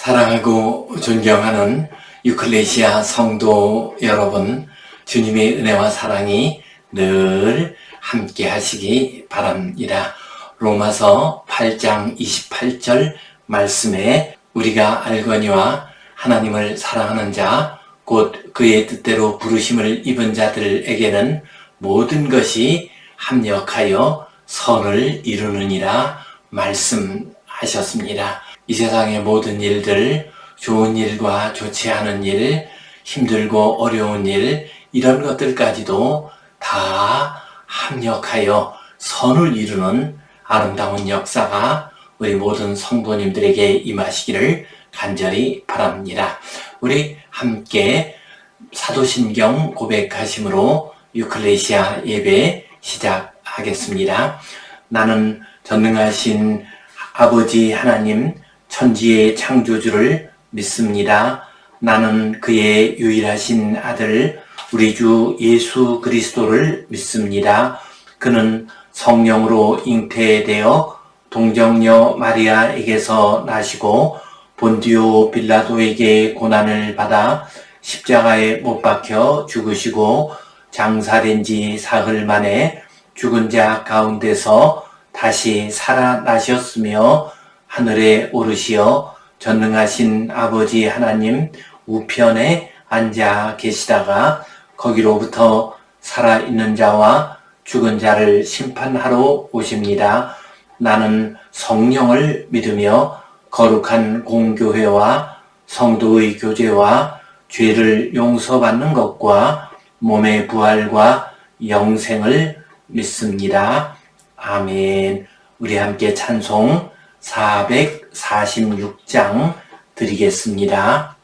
사랑하고 존경하는 유클레시아 성도 여러분, 주님의 은혜와 사랑이 늘 함께 하시기 바랍니다. 로마서 8장 28절 말씀에 우리가 알거니와 하나님을 사랑하는 자, 곧 그의 뜻대로 부르심을 입은 자들에게는 모든 것이 합력하여 선을 이루느니라 말씀하셨습니다. 이 세상의 모든 일들, 좋은 일과 좋지 않은 일, 힘들고 어려운 일, 이런 것들까지도 다 합력하여 선을 이루는 아름다운 역사가 우리 모든 성도님들에게 임하시기를 간절히 바랍니다. 우리 함께 사도신경 고백하심으로 유클레시아 예배 시작하겠습니다. 나는 전능하신 아버지 하나님, 천지의 창조주를 믿습니다. 나는 그의 유일하신 아들 우리 주 예수 그리스도를 믿습니다. 그는 성령으로 잉태되어 동정녀 마리아에게서 나시고 본디오 빌라도에게 고난을 받아 십자가에 못 박혀 죽으시고 장사된 지 사흘 만에 죽은 자 가운데서 다시 살아나셨으며 하늘에 오르시어 전능하신 아버지 하나님 우편에 앉아 계시다가 거기로부터 살아있는 자와 죽은 자를 심판하러 오십니다. 나는 성령을 믿으며 거룩한 공교회와 성도의 교제와 죄를 용서받는 것과 몸의 부활과 영생을 믿습니다. 아멘. 우리 함께 찬송 446장 드리겠습니다.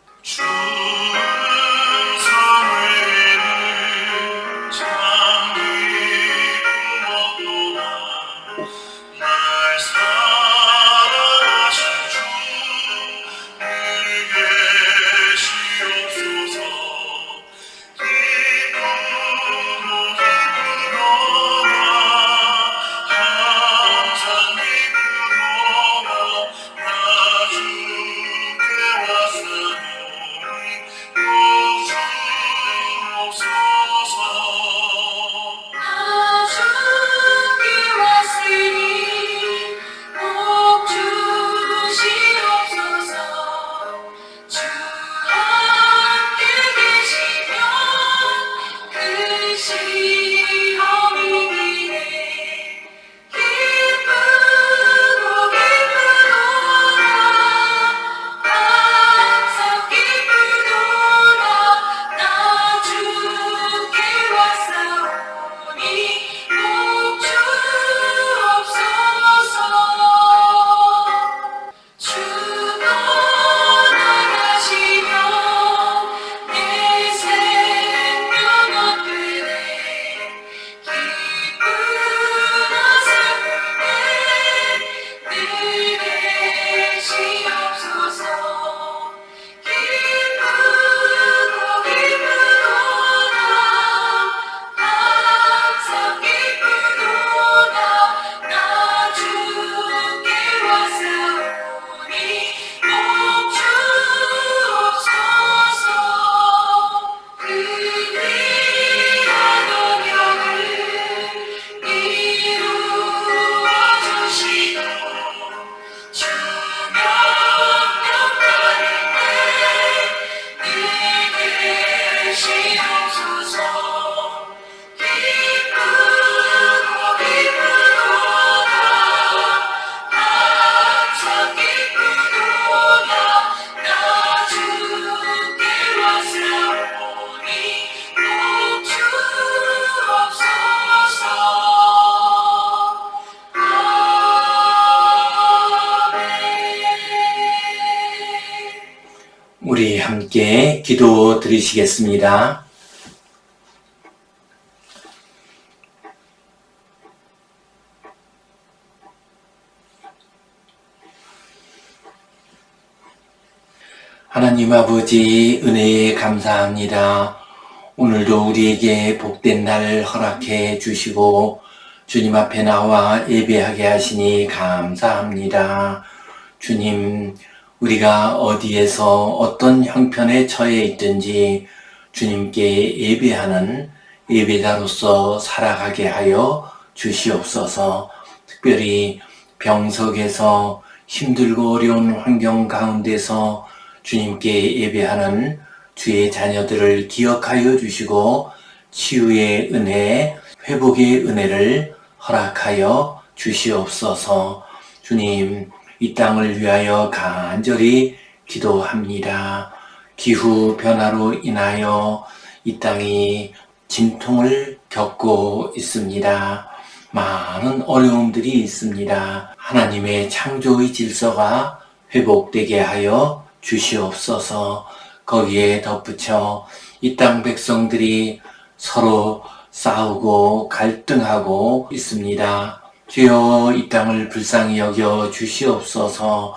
우리 함께 기도 드리시겠습니다. 하나님 아버지 은혜에 감사합니다. 오늘도 우리에게 복된 날 허락해 주시고 주님 앞에 나와 예배하게 하시니 감사합니다. 주님, 우리가 어디에서 어떤 형편에 처해 있든지 주님께 예배하는 예배자로서 살아가게 하여 주시옵소서. 특별히 병석에서 힘들고 어려운 환경 가운데서 주님께 예배하는 주의 자녀들을 기억하여 주시고 치유의 은혜, 회복의 은혜를 허락하여 주시옵소서. 주님, 이 땅을 위하여 간절히 기도합니다. 기후 변화로 인하여 이 땅이 진통을 겪고 있습니다. 많은 어려움들이 있습니다. 하나님의 창조의 질서가 회복되게 하여 주시옵소서. 거기에 덧붙여 이 땅 백성들이 서로 싸우고 갈등하고 있습니다. 주여, 이 땅을 불쌍히 여겨 주시옵소서.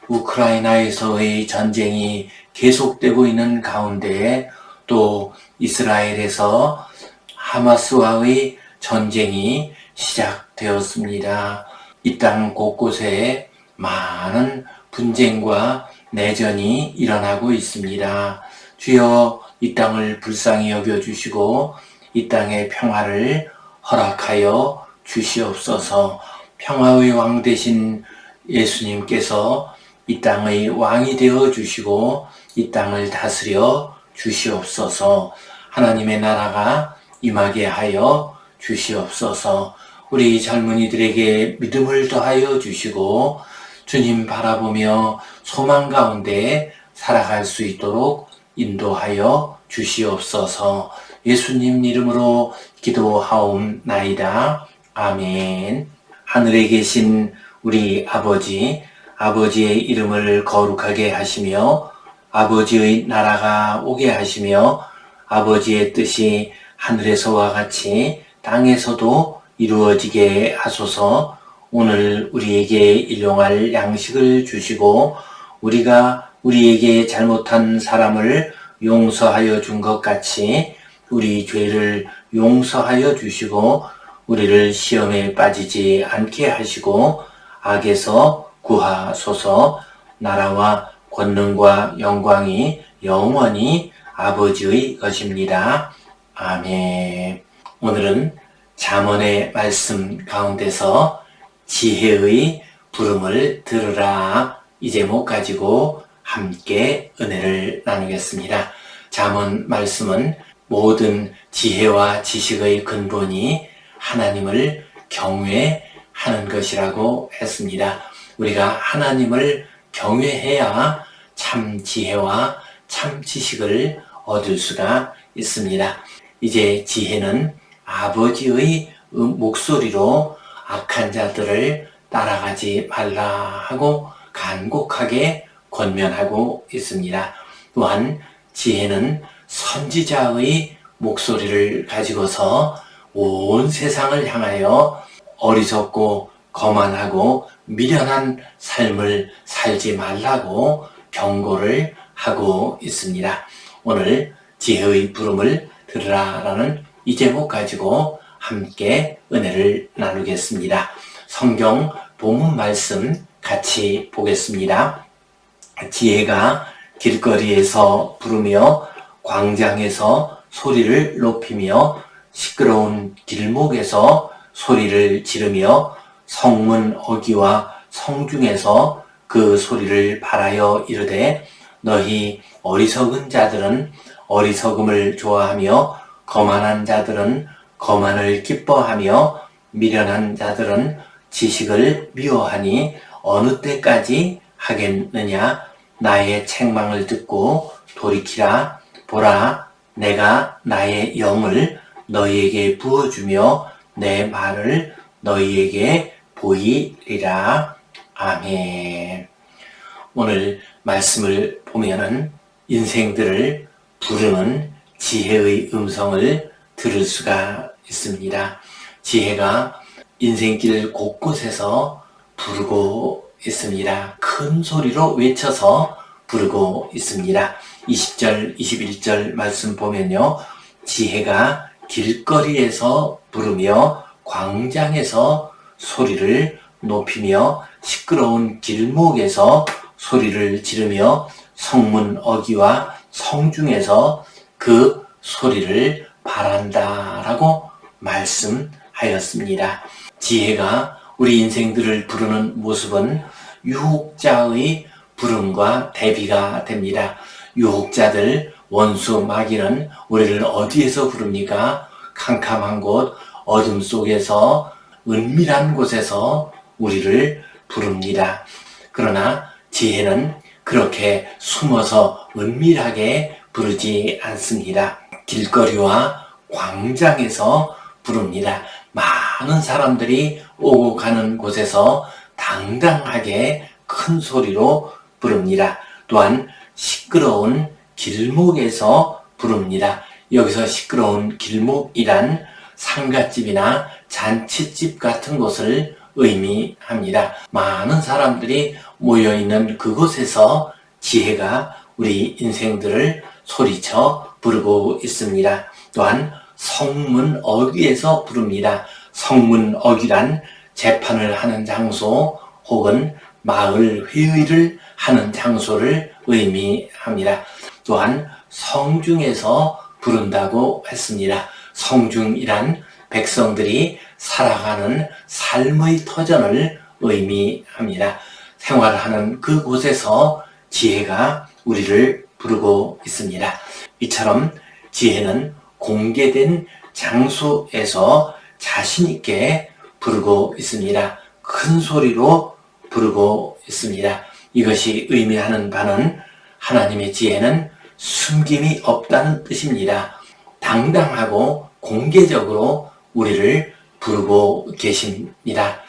우크라이나에서의 전쟁이 계속되고 있는 가운데 또 이스라엘에서 하마스와의 전쟁이 시작되었습니다. 이 땅 곳곳에 많은 분쟁과 내전이 일어나고 있습니다. 주여, 이 땅을 불쌍히 여겨주시고 이 땅의 평화를 허락하여 주시옵소서. 평화의 왕 되신 예수님께서 이 땅의 왕이 되어 주시고 이 땅을 다스려 주시옵소서. 하나님의 나라가 임하게 하여 주시옵소서. 우리 젊은이들에게 믿음을 더하여 주시고 주님 바라보며 소망 가운데 살아갈 수 있도록 인도하여 주시옵소서. 예수님 이름으로 기도하옵나이다. 아멘. 하늘에 계신 우리 아버지, 아버지의 이름을 거룩하게 하시며 아버지의 나라가 오게 하시며 아버지의 뜻이 하늘에서와 같이 땅에서도 이루어지게 하소서. 오늘 우리에게 일용할 양식을 주시고 우리가 우리에게 잘못한 사람을 용서하여 준 것 같이 우리 죄를 용서하여 주시고 우리를 시험에 빠지지 않게 하시고 악에서 구하소서. 나라와 권능과 영광이 영원히 아버지의 것입니다. 아멘. 오늘은 잠언의 말씀 가운데서 지혜의 부름을 들으라, 이 제목 가지고 함께 은혜를 나누겠습니다. 잠언 말씀은 모든 지혜와 지식의 근본이 하나님을 경외하는 것이라고 했습니다. 우리가 하나님을 경외해야 참 지혜와 참 지식을 얻을 수가 있습니다. 이제 지혜는 아버지의 목소리로 악한 자들을 따라가지 말라 하고 간곡하게 권면하고 있습니다. 또한 지혜는 선지자의 목소리를 가지고서 온 세상을 향하여 어리석고 거만하고 미련한 삶을 살지 말라고 경고를 하고 있습니다. 오늘 지혜의 부름을 들으라라는 이 제목 가지고 함께 은혜를 나누겠습니다. 성경 본문 말씀 같이 보겠습니다. 지혜가 길거리에서 부르며 광장에서 소리를 높이며 시끄러운 길목에서 소리를 지르며 성문 어귀와 성중에서 그 소리를 발하여 이르되 너희 어리석은 자들은 어리석음을 좋아하며 거만한 자들은 거만을 기뻐하며 미련한 자들은 지식을 미워하니 어느 때까지 하겠느냐. 나의 책망을 듣고 돌이키라. 보라, 내가 나의 영을 너희에게 부어주며 내 말을 너희에게 보이리라. 아멘. 오늘 말씀을 보면은 인생들을 부르는 지혜의 음성을 들을 수가 있습니다. 지혜가 인생길 곳곳에서 부르고 있습니다. 큰 소리로 외쳐서 부르고 있습니다. 20절, 21절 말씀 보면요. 지혜가 길거리에서 부르며 광장에서 소리를 높이며 시끄러운 길목에서 소리를 지르며 성문 어귀와 성중에서 그 소리를 바란다라고 말씀하였습니다. 지혜가 우리 인생들을 부르는 모습은 유혹자의 부름과 대비가 됩니다. 유혹자들, 원수, 마귀는 우리를 어디에서 부릅니까? 캄캄한 곳, 어둠 속에서, 은밀한 곳에서 우리를 부릅니다. 그러나 지혜는 그렇게 숨어서 은밀하게 부르지 않습니다. 길거리와 광장에서 부릅니다. 많은 사람들이 오고 가는 곳에서 당당하게 큰 소리로 부릅니다. 또한 시끄러운 길목에서 부릅니다. 여기서 시끄러운 길목이란 상갓집이나 잔치집 같은 곳을 의미합니다. 많은 사람들이 모여있는 그곳에서 지혜가 우리 인생들을 소리쳐 부르고 있습니다. 또한 성문 어귀에서 부릅니다. 성문 어귀란 재판을 하는 장소 혹은 마을 회의를 하는 장소를 의미합니다. 또한 성중에서 부른다고 했습니다. 성중이란 백성들이 살아가는 삶의 터전을 의미합니다. 생활하는 그곳에서 지혜가 우리를 부르고 있습니다. 이처럼 지혜는 공개된 장소에서 자신 있게 부르고 있습니다. 큰 소리로 부르고 있습니다. 이것이 의미하는 바는 하나님의 지혜는 숨김이 없다는 뜻입니다. 당당하고 공개적으로 우리를 부르고 계십니다.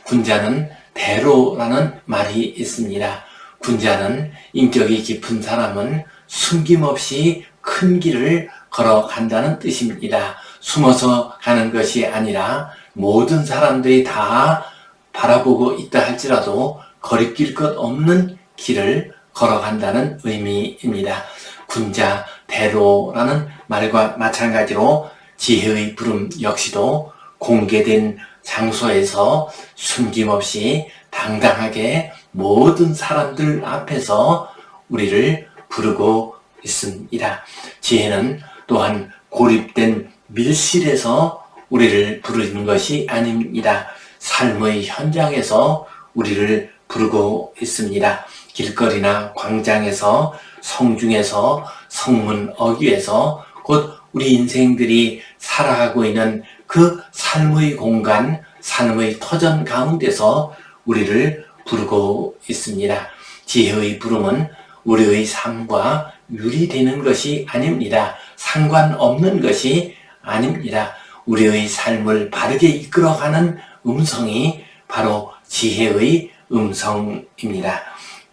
군자는 대로라는 말이 있습니다. 군자는 인격이 깊은 사람은 숨김없이 큰 길을 걸어간다는 뜻입니다. 숨어서 가는 것이 아니라 모든 사람들이 다 바라보고 있다 할지라도 거리낄 것 없는 길을 걸어간다는 의미입니다. 군자, 대로라는 말과 마찬가지로 지혜의 부름 역시도 공개된 장소에서 숨김없이 당당하게 모든 사람들 앞에서 우리를 부르고 있습니다. 지혜는 또한 고립된 밀실에서 우리를 부르는 것이 아닙니다. 삶의 현장에서 우리를 부르고 있습니다. 길거리나 광장에서, 성중에서, 성문 어귀에서, 곧 우리 인생들이 살아가고 있는 그 삶의 공간, 삶의 터전 가운데서 우리를 부르고 있습니다. 지혜의 부름은 우리의 삶과 유리되는 것이 아닙니다. 상관없는 것이 아닙니다. 우리의 삶을 바르게 이끌어가는 음성이 바로 지혜의 음성입니다.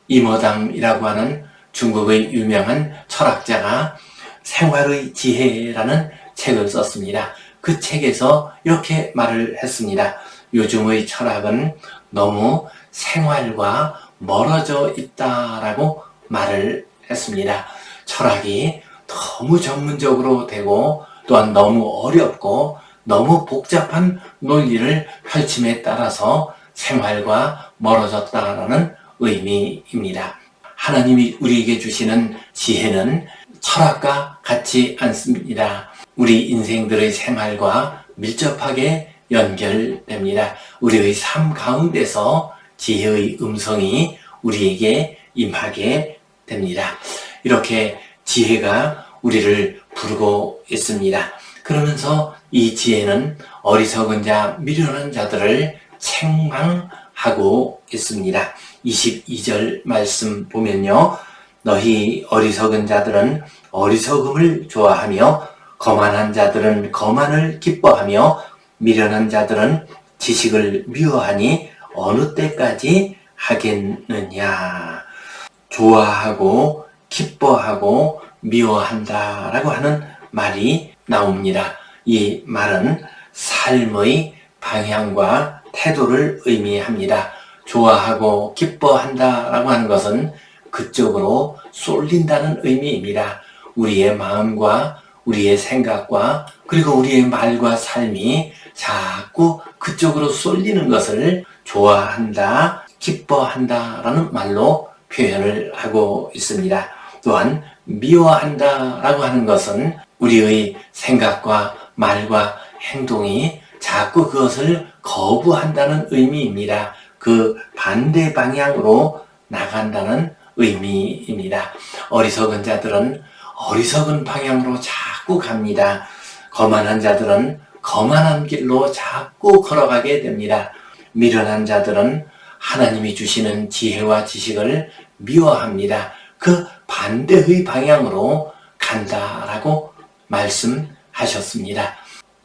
이머담이라고 하는 중국의 유명한 철학자가 생활의 지혜라는 책을 썼습니다. 그 책에서 이렇게 말을 했습니다. 요즘의 철학은 너무 생활과 멀어져 있다라고 말을 했습니다. 철학이 너무 전문적으로 되고 또한 너무 어렵고 너무 복잡한 논리를 펼침에 따라서 생활과 멀어졌다라는 의미입니다. 하나님이 우리에게 주시는 지혜는 철학과 같지 않습니다. 우리 인생들의 생활과 밀접하게 연결됩니다. 우리의 삶 가운데서 지혜의 음성이 우리에게 임하게 됩니다. 이렇게 지혜가 우리를 부르고 있습니다. 그러면서 이 지혜는 어리석은 자, 미련한 자들을 책망하고 있습니다. 22절 말씀 보면요. 너희 어리석은 자들은 어리석음을 좋아하며 거만한 자들은 거만을 기뻐하며 미련한 자들은 지식을 미워하니 어느 때까지 하겠느냐. 좋아하고 기뻐하고 미워한다라고 하는 말이 나옵니다. 이 말은 삶의 방향과 태도를 의미합니다. 좋아하고 기뻐한다라고 하는 것은 그쪽으로 쏠린다는 의미입니다. 우리의 마음과 우리의 생각과 그리고 우리의 말과 삶이 자꾸 그쪽으로 쏠리는 것을 좋아한다, 기뻐한다라는 말로 표현을 하고 있습니다. 또한 미워한다 라고 하는 것은 우리의 생각과 말과 행동이 자꾸 그것을 거부한다는 의미입니다. 그 반대 방향으로 나간다는 의미입니다. 어리석은 자들은 어리석은 방향으로 자꾸 갑니다. 거만한 자들은 거만한 길로 자꾸 걸어가게 됩니다. 미련한 자들은 하나님이 주시는 지혜와 지식을 미워합니다. 그 반대의 방향으로 간다라고 말씀하셨습니다.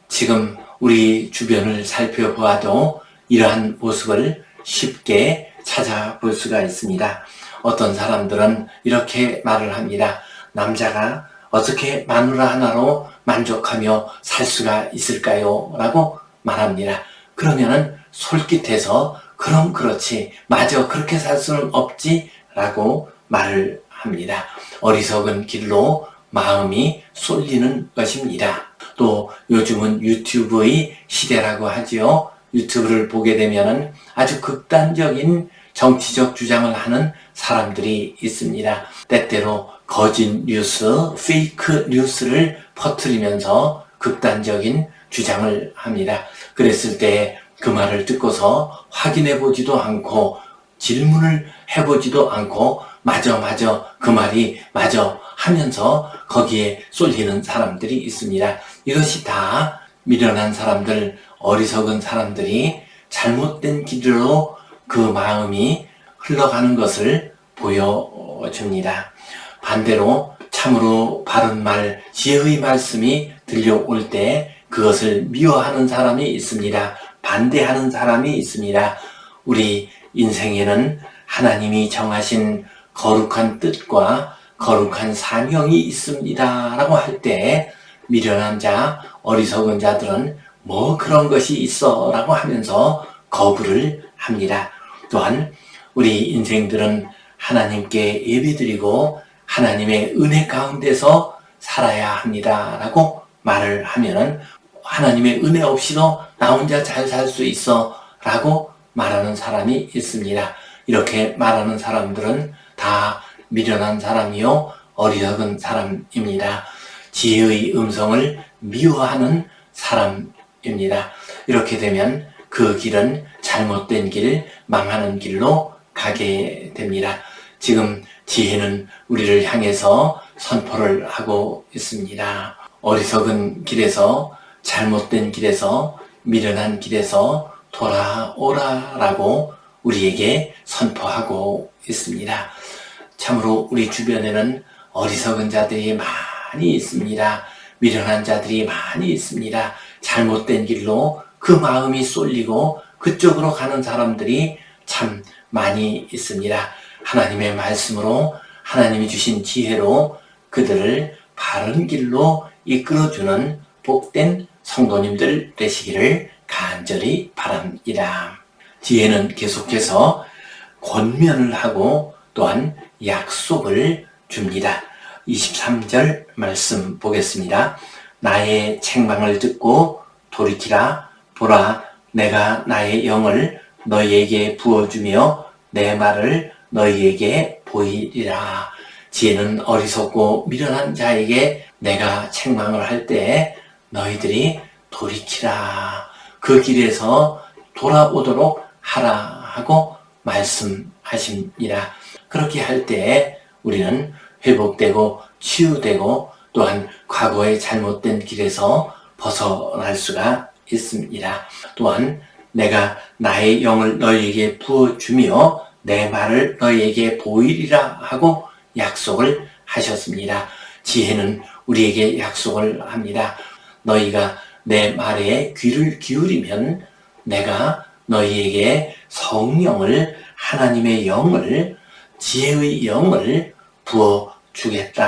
지금 우리 주변을 살펴보아도 이러한 모습을 쉽게 찾아볼 수가 있습니다. 어떤 사람들은 이렇게 말을 합니다. 남자가 어떻게 마누라 하나로 만족하며 살 수가 있을까요? 라고 말합니다. 그러면은 솔깃해서 그럼 그렇지, 맞아, 그렇게 살 수는 없지 라고 말을 합니다. 어리석은 길로 마음이 쏠리는 것입니다. 또 요즘은 유튜브의 시대라고 하지요. 유튜브를 보게 되면은 아주 극단적인 정치적 주장을 하는 사람들이 있습니다. 때때로 거짓 뉴스, 페이크 뉴스를 퍼뜨리면서 극단적인 주장을 합니다. 그랬을 때 그 말을 듣고서 확인해 보지도 않고 질문을 해보지도 않고 맞아 그 말이 맞아 하면서 거기에 쏠리는 사람들이 있습니다. 이것이 다 미련한 사람들, 어리석은 사람들이 잘못된 길로 그 마음이 흘러가는 것을 보여줍니다. 반대로 참으로 바른 말, 지혜의 말씀이 들려올 때 그것을 미워하는 사람이 있습니다. 반대하는 사람이 있습니다. 우리 인생에는 하나님이 정하신 거룩한 뜻과 거룩한 사명이 있습니다 라고 할 때 미련한 자, 어리석은 자들은 뭐 그런 것이 있어 라고 하면서 거부를 합니다. 또한 우리 인생들은 하나님께 예배드리고 하나님의 은혜 가운데서 살아야 합니다 라고 말을 하면은 하나님의 은혜 없이도 나 혼자 잘 살 수 있어 라고 말하는 사람이 있습니다. 이렇게 말하는 사람들은 다 미련한 사람이요 어리석은 사람입니다. 지혜의 음성을 미워하는 사람입니다. 이렇게 되면 그 길은 잘못된 길, 망하는 길로 가게 됩니다. 지금 지혜는 우리를 향해서 선포를 하고 있습니다. 어리석은 길에서, 잘못된 길에서, 미련한 길에서 돌아오라 라고 우리에게 선포하고 있습니다. 참으로 우리 주변에는 어리석은 자들이 많이 있습니다. 미련한 자들이 많이 있습니다. 잘못된 길로 그 마음이 쏠리고 그쪽으로 가는 사람들이 참 많이 있습니다. 하나님의 말씀으로 하나님이 주신 지혜로 그들을 바른 길로 이끌어주는 복된 성도님들 되시기를 간절히 바랍니다. 지혜는 계속해서 권면을 하고 또한 약속을 줍니다. 23절 말씀 보겠습니다. 나의 책망을 듣고 돌이키라. 보라, 내가 나의 영을 너희에게 부어주며 내 말을 너희에게 보이리라. 지혜는 어리석고 미련한 자에게 내가 책망을 할 때 너희들이 돌이키라. 그 길에서 돌아오도록 하라 하고 말씀하십니다. 그렇게 할 때 우리는 회복되고 치유되고 또한 과거의 잘못된 길에서 벗어날 수가 있습니다. 또한 내가 나의 영을 너희에게 부어주며 내 말을 너희에게 보이리라 하고 약속을 하셨습니다. 지혜는 우리에게 약속을 합니다. 너희가 내 말에 귀를 기울이면 내가 너희에게 성령을, 하나님의 영을, 지혜의 영을 부어주겠다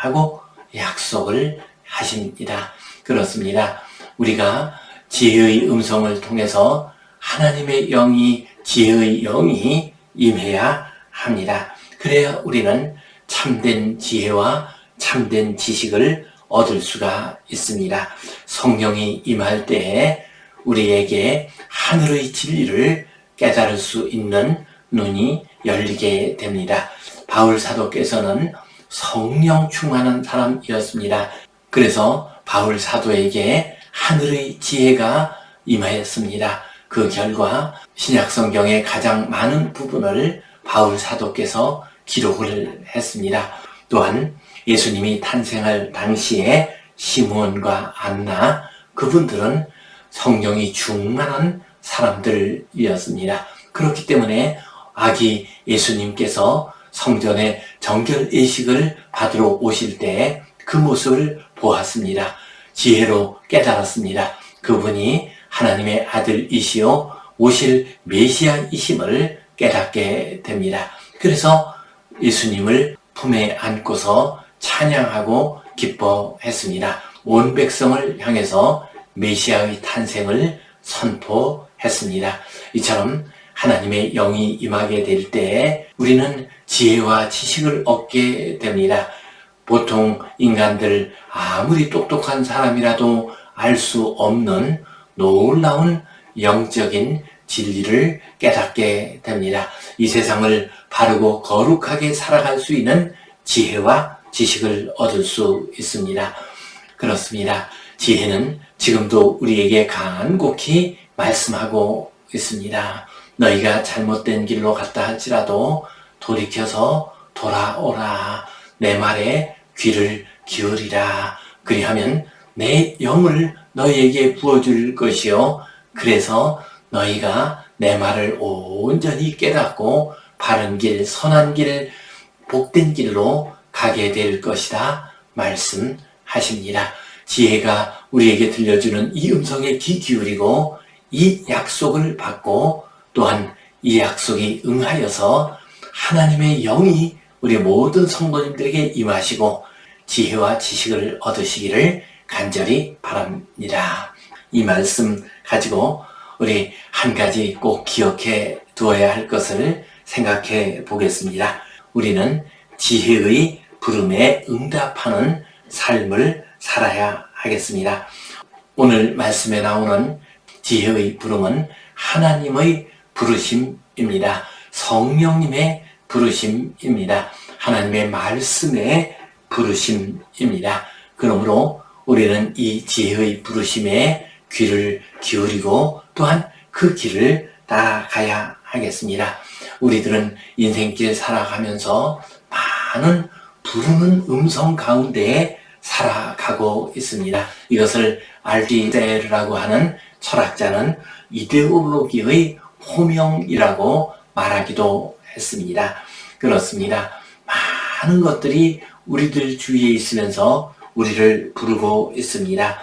하고 약속을 하십니다. 그렇습니다. 우리가 지혜의 음성을 통해서 하나님의 영이, 지혜의 영이 임해야 합니다. 그래야 우리는 참된 지혜와 참된 지식을 얻을 수가 있습니다. 성령이 임할 때에 우리에게 하늘의 진리를 깨달을 수 있는 눈이 열리게 됩니다. 바울 사도께서는 성령 충만한 사람이었습니다. 그래서 바울 사도에게 하늘의 지혜가 임하였습니다. 그 결과 신약성경의 가장 많은 부분을 바울 사도께서 기록을 했습니다. 또한 예수님이 탄생할 당시에 시므온과 안나, 그분들은 성령이 충만한 사람들이었습니다. 그렇기 때문에 아기 예수님께서 성전에 정결 예식을 받으러 오실 때 그 모습을 보았습니다. 지혜로 깨달았습니다. 그분이 하나님의 아들이시요 오실 메시아이심을 깨닫게 됩니다. 그래서 예수님을 품에 안고서 찬양하고 기뻐했습니다. 온 백성을 향해서 메시아의 탄생을 선포했습니다. 이처럼 하나님의 영이 임하게 될 때 우리는 지혜와 지식을 얻게 됩니다. 보통 인간들 아무리 똑똑한 사람이라도 알 수 없는 놀라운 영적인 진리를 깨닫게 됩니다. 이 세상을 바르고 거룩하게 살아갈 수 있는 지혜와 지식을 얻을 수 있습니다. 그렇습니다. 지혜는 지금도 우리에게 간곡히 말씀하고 있습니다. 너희가 잘못된 길로 갔다 할지라도 돌이켜서 돌아오라. 내 말에 귀를 기울이라. 그리하면 내 영을 너희에게 부어줄 것이요. 그래서 너희가 내 말을 온전히 깨닫고 바른 길, 선한 길, 복된 길로 가게 될 것이다 말씀하십니다. 지혜가 우리에게 들려주는 이 음성에 귀 기울이고 이 약속을 받고 또한 이 약속이 응하여서 하나님의 영이 우리 모든 성도님들에게 임하시고 지혜와 지식을 얻으시기를 간절히 바랍니다. 이 말씀 가지고 우리 한 가지 꼭 기억해 두어야 할 것을 생각해 보겠습니다. 우리는 지혜의 부름에 응답하는 삶을 살아야 하겠습니다. 오늘 말씀에 나오는 지혜의 부름은 하나님의 부르심입니다. 성령님의 부르심입니다. 하나님의 말씀의 부르심입니다. 그러므로 우리는 이 지혜의 부르심에 귀를 기울이고 또한 그 길을 따라가야 하겠습니다. 우리들은 인생길 살아가면서 많은 부르는 음성 가운데 살아가고 있습니다. 이것을 알디세르라고 하는 철학자는 이데올로기의 호명이라고 말하기도 했습니다. 그렇습니다. 많은 것들이 우리들 주위에 있으면서 우리를 부르고 있습니다.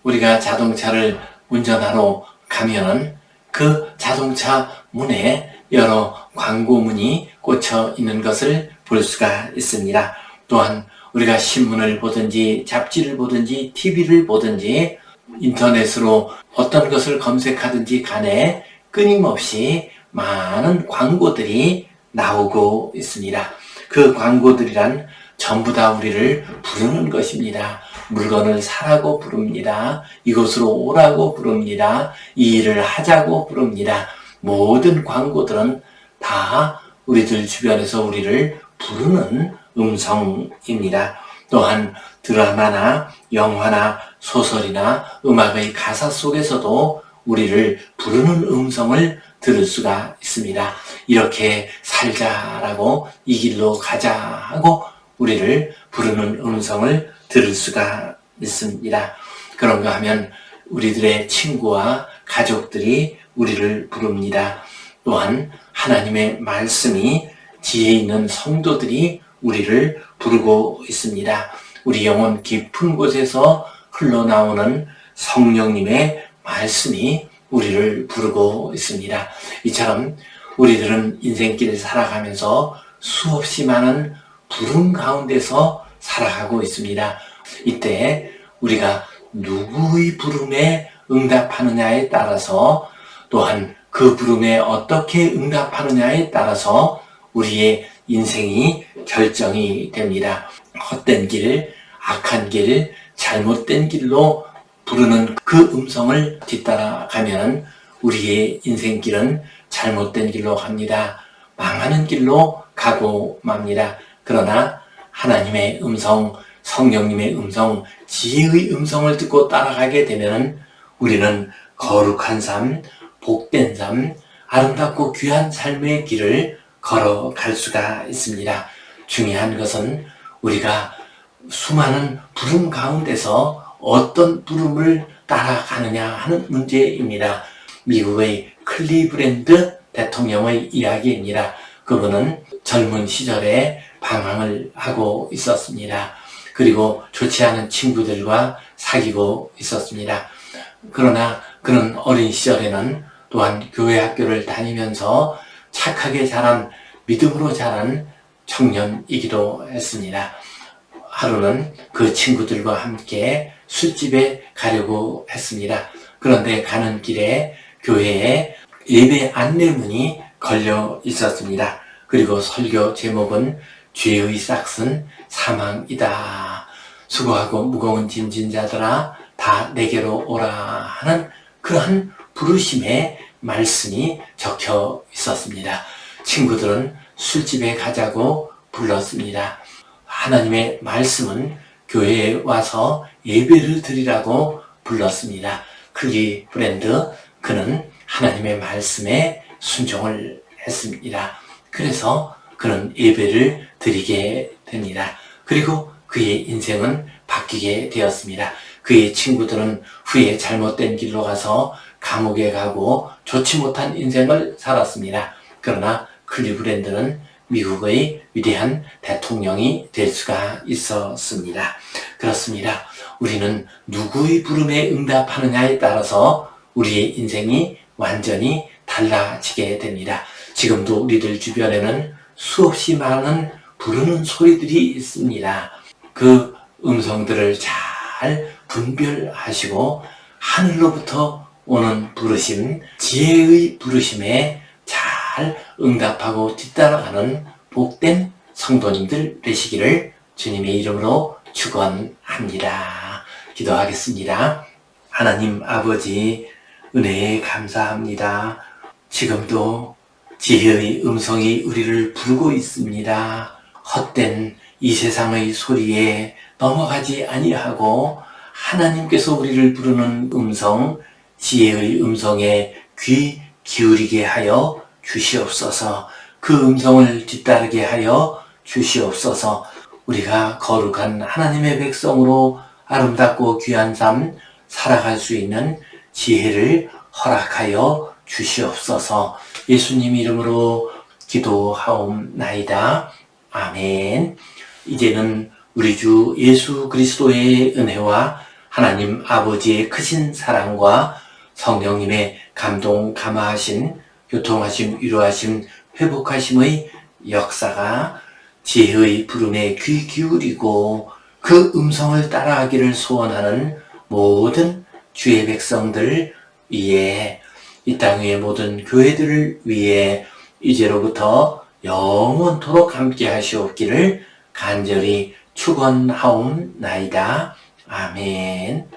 우리가 자동차를 운전하러 가면 그 자동차 문에 여러 광고문이 꽂혀 있는 것을 볼 수가 있습니다. 또한 우리가 신문을 보든지 잡지를 보든지 TV를 보든지 인터넷으로 어떤 것을 검색하든지 간에 끊임없이 많은 광고들이 나오고 있습니다. 그 광고들이란 전부 다 우리를 부르는 것입니다. 물건을 사라고 부릅니다. 이곳으로 오라고 부릅니다. 이 일을 하자고 부릅니다. 모든 광고들은 다 우리들 주변에서 우리를 부르는 음성입니다. 또한 드라마나 영화나 소설이나 음악의 가사 속에서도 우리를 부르는 음성을 들을 수가 있습니다. 이렇게 살자라고 이 길로 가자 하고 우리를 부르는 음성을 들을 수가 있습니다. 그런가 하면 우리들의 친구와 가족들이 우리를 부릅니다. 또한 하나님의 말씀이 지혜 있는 성도들이 우리를 부르고 있습니다. 우리 영혼 깊은 곳에서 흘러나오는 성령님의 말씀이 우리를 부르고 있습니다. 이처럼 우리들은 인생길을 살아가면서 수없이 많은 부름 가운데서 살아가고 있습니다. 이때 우리가 누구의 부름에 응답하느냐에 따라서 또한 그 부름에 어떻게 응답하느냐에 따라서 우리의 인생이 결정이 됩니다. 헛된 길, 악한 길, 잘못된 길로 부르는 그 음성을 뒤따라가면 우리의 인생길은 잘못된 길로 갑니다. 망하는 길로 가고 맙니다. 그러나 하나님의 음성, 성령님의 음성, 지혜의 음성을 듣고 따라가게 되면 우리는 거룩한 삶, 복된 삶, 아름답고 귀한 삶의 길을 걸어갈 수가 있습니다. 중요한 것은 우리가 수많은 부름 가운데서 어떤 부름을 따라가느냐 하는 문제입니다. 미국의 클리브랜드 대통령의 이야기입니다. 그분은 젊은 시절에 방황을 하고 있었습니다. 그리고 좋지 않은 친구들과 사귀고 있었습니다. 그러나 그는 어린 시절에는 또한 교회 학교를 다니면서 착하게 자란, 믿음으로 자란 청년이기도 했습니다. 하루는 그 친구들과 함께 술집에 가려고 했습니다. 그런데 가는 길에 교회에 예배 안내문이 걸려 있었습니다. 그리고 설교 제목은 죄의 싹은 사망이다. 수고하고 무거운 짐진 자들아 다 내게로 오라 하는 그러한 부르심의 말씀이 적혀 있었습니다. 친구들은 술집에 가자고 불렀습니다. 하나님의 말씀은 교회에 와서 예배를 드리라고 불렀습니다. 클리브랜드 그는 하나님의 말씀에 순종을 했습니다. 그래서 그는 예배를 드리게 됩니다. 그리고 그의 인생은 바뀌게 되었습니다. 그의 친구들은 후에 잘못된 길로 가서 감옥에 가고 좋지 못한 인생을 살았습니다. 그러나 클리브랜드는 미국의 위대한 대통령이 될 수가 있었습니다. 그렇습니다. 우리는 누구의 부름에 응답하느냐에 따라서 우리의 인생이 완전히 달라지게 됩니다. 지금도 우리들 주변에는 수없이 많은 부르는 소리들이 있습니다. 그 음성들을 잘 분별하시고 하늘로부터 오는 부르심, 지혜의 부르심에 잘 응답하고 뒤따라가는 복된 성도님들 되시기를 주님의 이름으로 축원합니다. 기도하겠습니다. 하나님 아버지 은혜에 감사합니다. 지금도 지혜의 음성이 우리를 부르고 있습니다. 헛된 이 세상의 소리에 넘어가지 아니하고 하나님께서 우리를 부르는 음성, 지혜의 음성에 귀 기울이게 하여 주시옵소서. 그 음성을 뒤따르게 하여 주시옵소서. 우리가 거룩한 하나님의 백성으로 아름답고 귀한 삶 살아갈 수 있는 지혜를 허락하여 주시옵소서. 예수님 이름으로 기도하옵나이다. 아멘. 이제는 우리 주 예수 그리스도의 은혜와 하나님 아버지의 크신 사랑과 성령님의 감동 감화하신 교통하심 위로하심 회복하심의 역사가 지혜의 부름에 귀 기울이고 그 음성을 따라가기를 소원하는 모든 주의 백성들 위에 이 땅 위의 모든 교회들을 위해 이제로부터 영원토록 함께 하시옵기를 간절히 축원하옵나이다. 아멘.